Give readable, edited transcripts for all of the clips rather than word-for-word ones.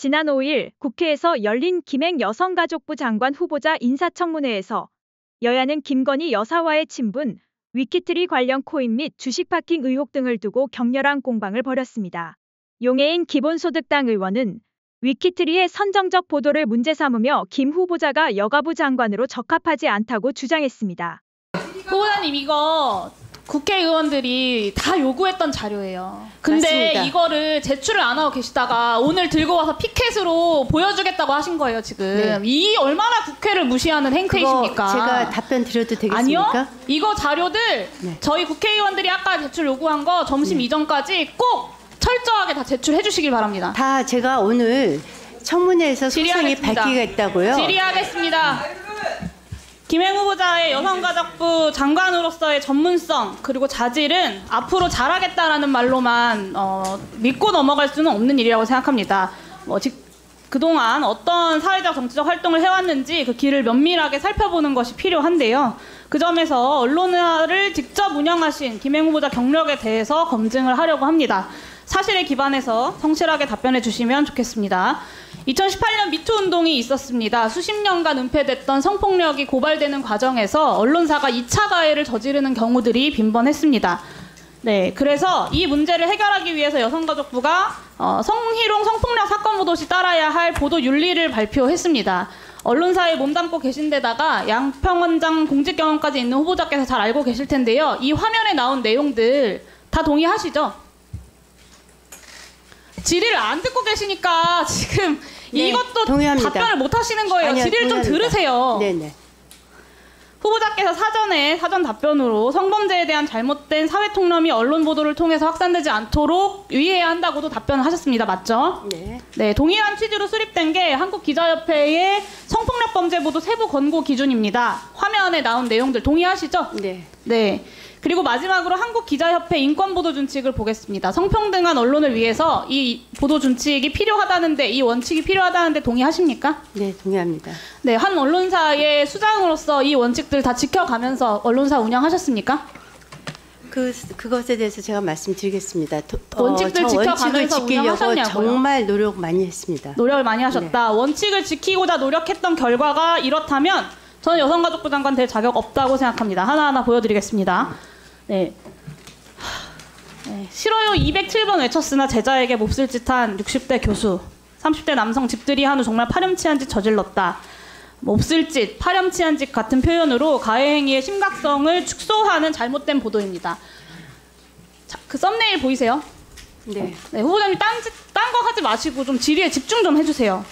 지난 5일 국회에서 열린 김행 여성가족부 장관 후보자 인사청문회에서 여야는 김건희 여사와의 친분, 위키트리 관련 코인 및 주식 파킹 의혹 등을 두고 격렬한 공방을 벌였습니다. 용해인 기본소득당 의원은 위키트리의 선정적 보도를 문제 삼으며 김 후보자가 여가부 장관으로 적합하지 않다고 주장했습니다. 후보자님, 이거 국회의원들이 다 요구했던 자료예요. 근데 맞습니다. 이거를 제출을 안 하고 계시다가 오늘 들고 와서 피켓으로 보여주겠다고 하신 거예요, 지금. 네. 이 얼마나 국회를 무시하는 행태이십니까? 제가 답변 드려도 되겠습니까? 아니요. 이거 자료들 네. 저희 국회의원들이 아까 제출 요구한 거 점심 이전까지 꼭 철저하게 다 제출해 주시길 바랍니다. 다 제가 오늘 청문회에서 소상히 질의하겠습니다. 밝히겠다고요. 질의하겠습니다. 김행 후보자의 여성가족부 장관으로서의 전문성 그리고 자질은 앞으로 잘하겠다라는 말로만 믿고 넘어갈 수는 없는 일이라고 생각합니다. 그동안 어떤 사회적 정치적 활동을 해왔는지 그 길을 면밀하게 살펴보는 것이 필요한데요. 그 점에서 언론을 직접 운영하신 김행 후보자 경력에 대해서 검증을 하려고 합니다. 사실에 기반해서 성실하게 답변해 주시면 좋겠습니다. 2018년 미투 운동이 있었습니다. 수십 년간 은폐됐던 성폭력이 고발되는 과정에서 언론사가 2차 가해를 저지르는 경우들이 빈번했습니다. 네, 그래서 이 문제를 해결하기 위해서 여성가족부가 성희롱 성폭력 사건 보도 시 따라야 할 보도 윤리를 발표했습니다. 언론사에 몸담고 계신 데다가 양평원장 공직 경험까지 있는 후보자께서 잘 알고 계실 텐데요. 이 화면에 나온 내용들 다 동의하시죠? 질의를 안 듣고 계시니까 지금 네, 이것도 동의합니다. 답변을 못 하시는 거예요. 아니요, 질의를 좀 동의합니다. 들으세요. 네네. 후보자께서 사전 답변으로 성범죄에 대한 잘못된 사회 통념이 언론 보도를 통해서 확산되지 않도록 유의해야 한다고도 답변을 하셨습니다. 맞죠? 네. 네, 동일한 취지로 수립된 게 한국기자협회의 성폭력 범죄 보도 세부 권고 기준입니다. 화면에 나온 내용들 동의하시죠? 네. 네. 그리고 마지막으로 한국기자협회 인권보도준칙을 보겠습니다. 성평등한 언론을 위해서 이 보도준칙이 필요하다는데, 이 원칙이 필요하다는데 동의하십니까? 네, 동의합니다. 네, 한 언론사의 수장으로서 이 원칙들 다 지켜가면서 언론사 운영하셨습니까? 그것에 대해서 제가 말씀드리겠습니다. 원칙들 저 지켜가면서 원칙을 지키려고 운영하셨냐고요? 정말 노력 많이 했습니다. 노력을 많이 하셨다. 네. 원칙을 지키고자 노력했던 결과가 이렇다면 저는 여성가족부 장관 될 자격 없다고 생각합니다. 하나하나 보여드리겠습니다. 네. 네. 싫어요 207번 외쳤으나 제자에게 몹쓸 짓한 60대 교수, 30대 남성 집들이 한 후 정말 파렴치한 짓 저질렀다. 몹쓸 짓, 파렴치한 짓 같은 표현으로 가해 행위의 심각성을 축소하는 잘못된 보도입니다. 자, 그 썸네일 보이세요? 네. 네, 후보자님 딴 거 하지 마시고 좀 질의에 집중 좀 해주세요.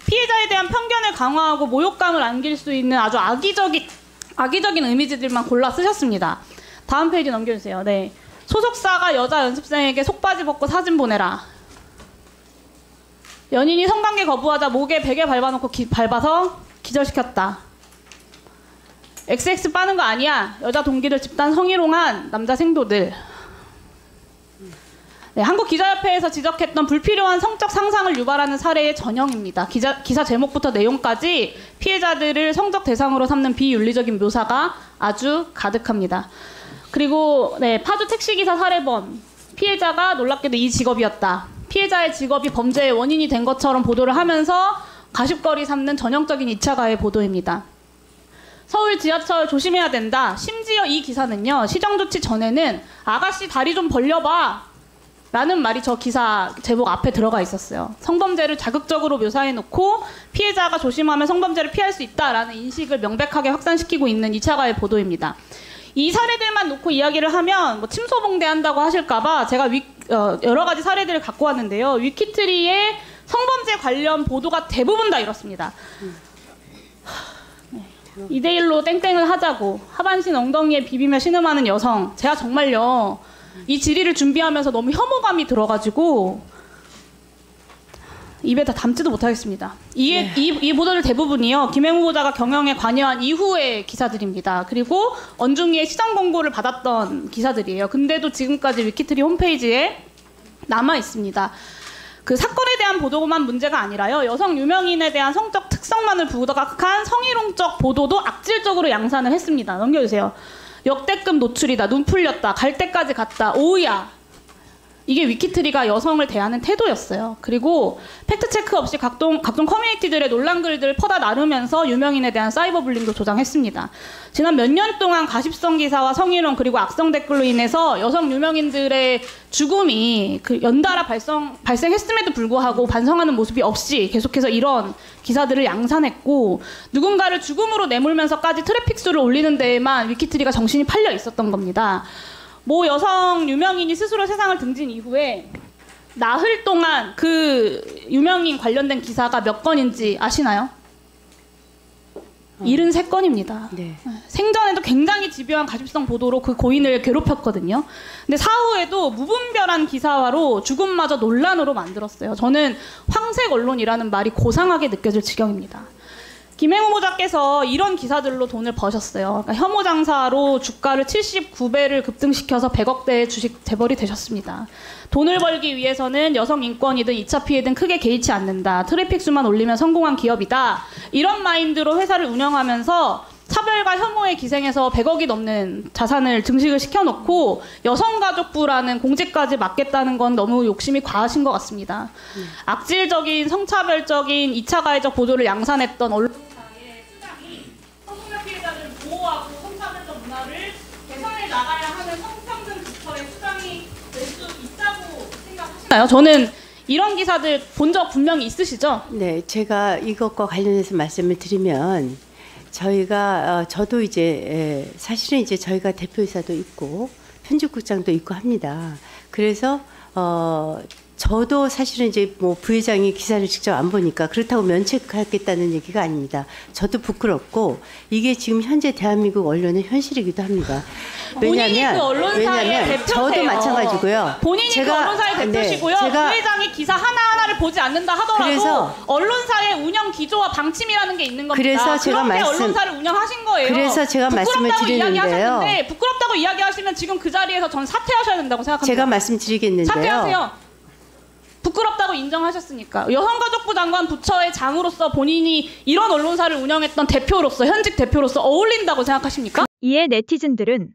피해자에 대한 편견을 강화하고 모욕감을 안길 수 있는 아주 악의적인 이미지들만 골라 쓰셨습니다. 다음 페이지 넘겨주세요. 네, 소속사가 여자 연습생에게 속바지 벗고 사진 보내라. 연인이 성관계 거부하자 목에 베개 밟아놓고 밟아서 기절시켰다. XX 빠는 거 아니야. 여자 동기들 집단 성희롱한 남자 생도들. 네, 한국기자협회에서 지적했던 불필요한 성적 상상을 유발하는 사례의 전형입니다. 기사 제목부터 내용까지 피해자들을 성적 대상으로 삼는 비윤리적인 묘사가 아주 가득합니다. 그리고 네, 파주 택시기사 살해범. 피해자가 놀랍게도 이 직업이었다. 피해자의 직업이 범죄의 원인이 된 것처럼 보도를 하면서 가십거리 삼는 전형적인 2차 가해 보도입니다. 서울 지하철 조심해야 된다. 심지어 이 기사는요, 시정조치 전에는 아가씨 다리 좀 벌려봐 라는 말이 저 기사 제목 앞에 들어가 있었어요. 성범죄를 자극적으로 묘사해놓고 피해자가 조심하면 성범죄를 피할 수 있다라는 인식을 명백하게 확산시키고 있는 2차 가해 보도입니다. 이 사례들만 놓고 이야기를 하면 뭐 침소봉대한다고 하실까봐 제가 여러 가지 사례들을 갖고 왔는데요. 위키트리의 성범죄 관련 보도가 대부분 다 이렇습니다. 2대1로 땡땡을 하자고, 하반신 엉덩이에 비비며 신음하는 여성. 제가 정말요, 이 질의를 준비하면서 너무 혐오감이 들어가지고 입에 다 담지도 못하겠습니다. 이 보도들 대부분이요, 김행 후보자가 경영에 관여한 이후의 기사들입니다. 그리고 언중위의 시정 공고를 받았던 기사들이에요. 근데도 지금까지 위키트리 홈페이지에 남아 있습니다. 그 사건에 대한 보도만 문제가 아니라요, 여성 유명인에 대한 성적 특성만을 부각한 성희롱적 보도도 악질적으로 양산을 했습니다. 넘겨주세요. 역대급 노출이다. 눈 풀렸다. 갈 때까지 갔다. 오우야. 이게 위키트리가 여성을 대하는 태도였어요. 그리고 팩트체크 없이 각종 커뮤니티들의 논란 글들을 퍼다 나르면서 유명인에 대한 사이버 불링도 조장했습니다. 지난 몇 년 동안 가십성 기사와 성희롱 그리고 악성 댓글로 인해서 여성 유명인들의 죽음이 연달아 발생했음에도 불구하고 반성하는 모습이 없이 계속해서 이런 기사들을 양산했고, 누군가를 죽음으로 내몰면서까지 트래픽 수를 올리는 데에만 위키트리가 정신이 팔려 있었던 겁니다. 모 여성 유명인이 스스로 세상을 등진 이후에 나흘 동안 그 유명인 관련된 기사가 몇 건인지 아시나요? 73건입니다. 네. 생전에도 굉장히 집요한 가십성 보도로 그 고인을 괴롭혔거든요. 근데 사후에도 무분별한 기사화로 죽음마저 논란으로 만들었어요. 저는 황색 언론이라는 말이 고상하게 느껴질 지경입니다. 김행 후보자께서 이런 기사들로 돈을 버셨어요. 그러니까 혐오 장사로 주가를 79배를 급등시켜서 100억대의 주식 재벌이 되셨습니다. 돈을 벌기 위해서는 여성 인권이든 2차 피해든 크게 개의치 않는다. 트래픽 수만 올리면 성공한 기업이다. 이런 마인드로 회사를 운영하면서 차별과 혐오에 기생해서 100억이 넘는 자산을 증식을 시켜놓고 여성가족부라는 공직까지 맡겠다는 건 너무 욕심이 과하신 것 같습니다. 악질적인 성차별적인 2차 가해적 보도를 양산했던 언론사의 수장이 성폭력 피해자를 보호하고 성차별적 문화를 개선해 나가야 하는 성평등 부처의 수장이 될 수 있다고 생각하시나요? 저는 이런 기사들 본 적 분명히 있으시죠? 네, 제가 이것과 관련해서 말씀을 드리면 저희가 저도 이제 사실은 이제 저희가 대표이사도 있고 편집국장도 있고 합니다. 그래서 저도 사실은 이제 뭐 부회장이 기사를 직접 안 보니까 그렇다고 면책하겠다는 얘기가 아닙니다. 저도 부끄럽고 이게 지금 현재 대한민국 언론의 현실이기도 합니다. 왜냐하면 대표세요. 저도 마찬가지고요. 본인이 제가, 그 언론사의 대표시고요. 네, 부회장이 기사 하나하나를 보지 않는다 하더라도 그래서, 언론사의 운영 기조와 방침이라는 게 있는 겁니다. 그래서 제가 그렇게 언론사를 운영하신 거예요. 그래서 제가 말씀을 드리는데요. 부끄럽다고 이야기하시면 지금 그 자리에서 전 사퇴하셔야 된다고 생각합니다. 제가 말씀드리겠는데요. 사퇴하세요. 부끄럽다고 인정하셨으니까. 여성가족부 장관 부처의 장으로서 본인이 이런 언론사를 운영했던 대표로서, 현직 대표로서 어울린다고 생각하십니까? 이에 네티즌들은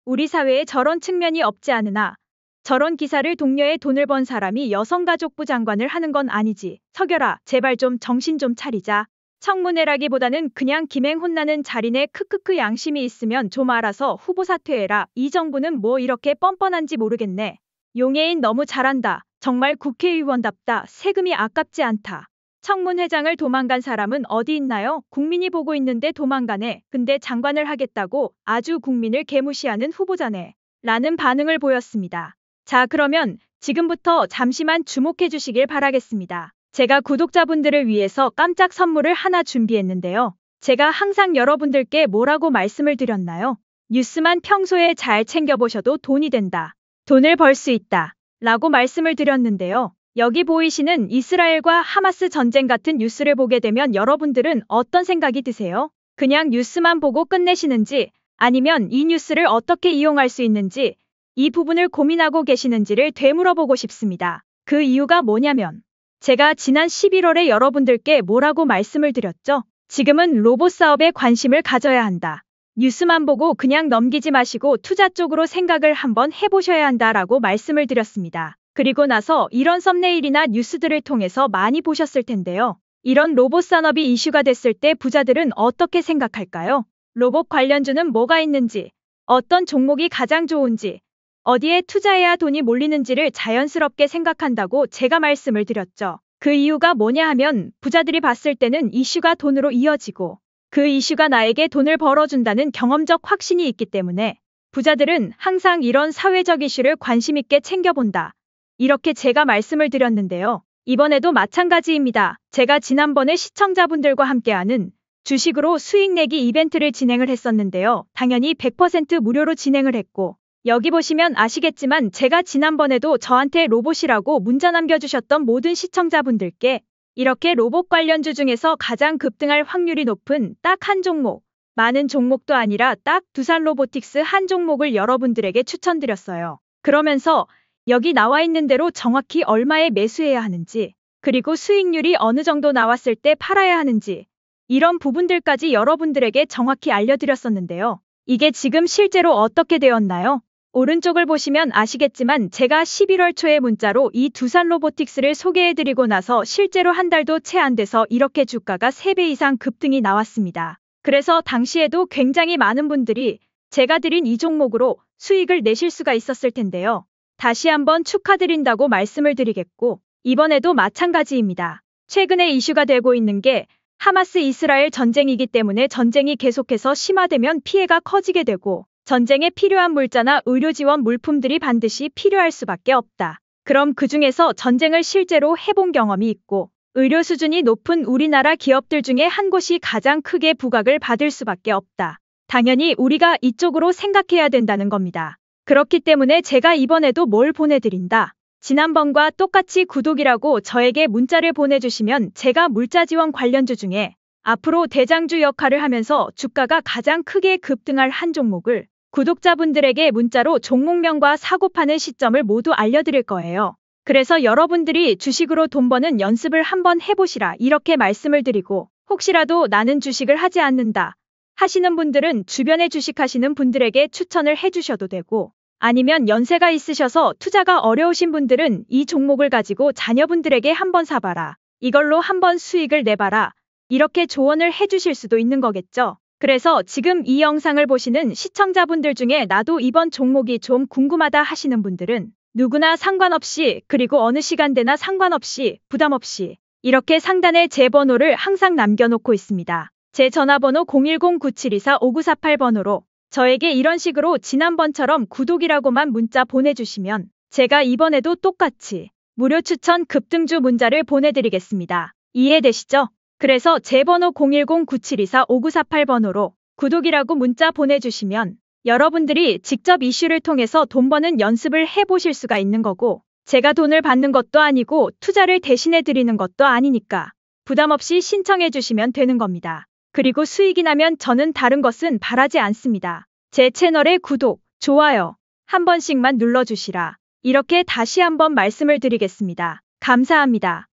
우리 사회에 저런 측면이 없지 않으나 저런 기사를 독려해 돈을 번 사람이 여성가족부 장관을 하는 건 아니지. 석열아, 제발 좀 정신 좀 차리자. 청문회라기보다는 그냥 김행 혼나는 자리네. 크크크. 양심이 있으면 좀 알아서 후보 사퇴해라. 이 정부는 뭐 이렇게 뻔뻔한지 모르겠네. 용해인 너무 잘한다. 정말 국회의원답다. 세금이 아깝지 않다. 청문회장을 도망간 사람은 어디 있나요? 국민이 보고 있는데 도망가네. 근데 장관을 하겠다고 아주 국민을 개무시하는 후보자네. 라는 반응을 보였습니다. 자, 그러면 지금부터 잠시만 주목해 주시길 바라겠습니다. 제가 구독자분들을 위해서 깜짝 선물을 하나 준비했는데요. 제가 항상 여러분들께 뭐라고 말씀을 드렸나요? 뉴스만 평소에 잘 챙겨보셔도 돈이 된다. 돈을 벌 수 있다. 라고 말씀을 드렸는데요. 여기 보이시는 이스라엘과 하마스 전쟁 같은 뉴스를 보게 되면 여러분들은 어떤 생각이 드세요? 그냥 뉴스만 보고 끝내시는지, 아니면 이 뉴스를 어떻게 이용할 수 있는지, 이 부분을 고민하고 계시는지를 되물어보고 싶습니다. 그 이유가 뭐냐면 제가 지난 11월에 여러분들께 뭐라고 말씀을 드렸죠? 지금은 로봇 사업에 관심을 가져야 한다. 뉴스만 보고 그냥 넘기지 마시고 투자 쪽으로 생각을 한번 해보셔야 한다라고 말씀을 드렸습니다. 그리고 나서 이런 썸네일이나 뉴스들을 통해서 많이 보셨을 텐데요. 이런 로봇 산업이 이슈가 됐을 때 부자들은 어떻게 생각할까요? 로봇 관련주는 뭐가 있는지, 어떤 종목이 가장 좋은지, 어디에 투자해야 돈이 몰리는지를 자연스럽게 생각한다고 제가 말씀을 드렸죠. 그 이유가 뭐냐 하면 부자들이 봤을 때는 이슈가 돈으로 이어지고 그 이슈가 나에게 돈을 벌어준다는 경험적 확신이 있기 때문에 부자들은 항상 이런 사회적 이슈를 관심 있게 챙겨본다. 이렇게 제가 말씀을 드렸는데요. 이번에도 마찬가지입니다. 제가 지난번에 시청자분들과 함께하는 주식으로 수익 내기 이벤트를 진행을 했었는데요. 당연히 100% 무료로 진행을 했고 여기 보시면 아시겠지만 제가 지난번에도 저한테 로봇이라고 문자 남겨주셨던 모든 시청자분들께 이렇게 로봇 관련주 중에서 가장 급등할 확률이 높은 딱 한 종목, 많은 종목도 아니라 딱 두산 로보틱스 한 종목을 여러분들에게 추천드렸어요. 그러면서 여기 나와 있는 대로 정확히 얼마에 매수해야 하는지, 그리고 수익률이 어느 정도 나왔을 때 팔아야 하는지, 이런 부분들까지 여러분들에게 정확히 알려드렸었는데요. 이게 지금 실제로 어떻게 되었나요? 오른쪽을 보시면 아시겠지만 제가 11월 초에 문자로 이 두산 로보틱스를 소개해드리고 나서 실제로 한 달도 채 안 돼서 이렇게 주가가 3배 이상 급등이 나왔습니다. 그래서 당시에도 굉장히 많은 분들이 제가 드린 이 종목으로 수익을 내실 수가 있었을 텐데요. 다시 한번 축하드린다고 말씀을 드리겠고 이번에도 마찬가지입니다. 최근에 이슈가 되고 있는 게 하마스 이스라엘 전쟁이기 때문에 전쟁이 계속해서 심화되면 피해가 커지게 되고 전쟁에 필요한 물자나 의료 지원 물품들이 반드시 필요할 수밖에 없다. 그럼 그중에서 전쟁을 실제로 해본 경험이 있고 의료 수준이 높은 우리나라 기업들 중에 한 곳이 가장 크게 부각을 받을 수밖에 없다. 당연히 우리가 이쪽으로 생각해야 된다는 겁니다. 그렇기 때문에 제가 이번에도 뭘 보내드린다. 지난번과 똑같이 구독이라고 저에게 문자를 보내주시면 제가 물자 지원 관련주 중에 앞으로 대장주 역할을 하면서 주가가 가장 크게 급등할 한 종목을 구독자분들에게 문자로 종목명과 사고 파는 시점을 모두 알려드릴 거예요. 그래서 여러분들이 주식으로 돈 버는 연습을 한번 해보시라 이렇게 말씀을 드리고 혹시라도 나는 주식을 하지 않는다 하시는 분들은 주변에 주식하시는 분들에게 추천을 해주셔도 되고 아니면 연세가 있으셔서 투자가 어려우신 분들은 이 종목을 가지고 자녀분들에게 한번 사봐라. 이걸로 한번 수익을 내봐라. 이렇게 조언을 해주실 수도 있는 거겠죠. 그래서 지금 이 영상을 보시는 시청자분들 중에 나도 이번 종목이 좀 궁금하다 하시는 분들은 누구나 상관없이 그리고 어느 시간대나 상관없이 부담 없이 이렇게 상단에 제 번호를 항상 남겨놓고 있습니다. 제 전화번호 010-9724-5948번호로 저에게 이런 식으로 지난번처럼 구독이라고만 문자 보내주시면 제가 이번에도 똑같이 무료 추천 급등주 문자를 보내드리겠습니다. 이해되시죠? 그래서 제 번호 010-9724-5948번호로 구독이라고 문자 보내주시면 여러분들이 직접 이슈를 통해서 돈 버는 연습을 해보실 수가 있는 거고 제가 돈을 받는 것도 아니고 투자를 대신해 드리는 것도 아니니까 부담 없이 신청해 주시면 되는 겁니다. 그리고 수익이 나면 저는 다른 것은 바라지 않습니다. 제 채널의 구독, 좋아요 한 번씩만 눌러주시라. 이렇게 다시 한번 말씀을 드리겠습니다. 감사합니다.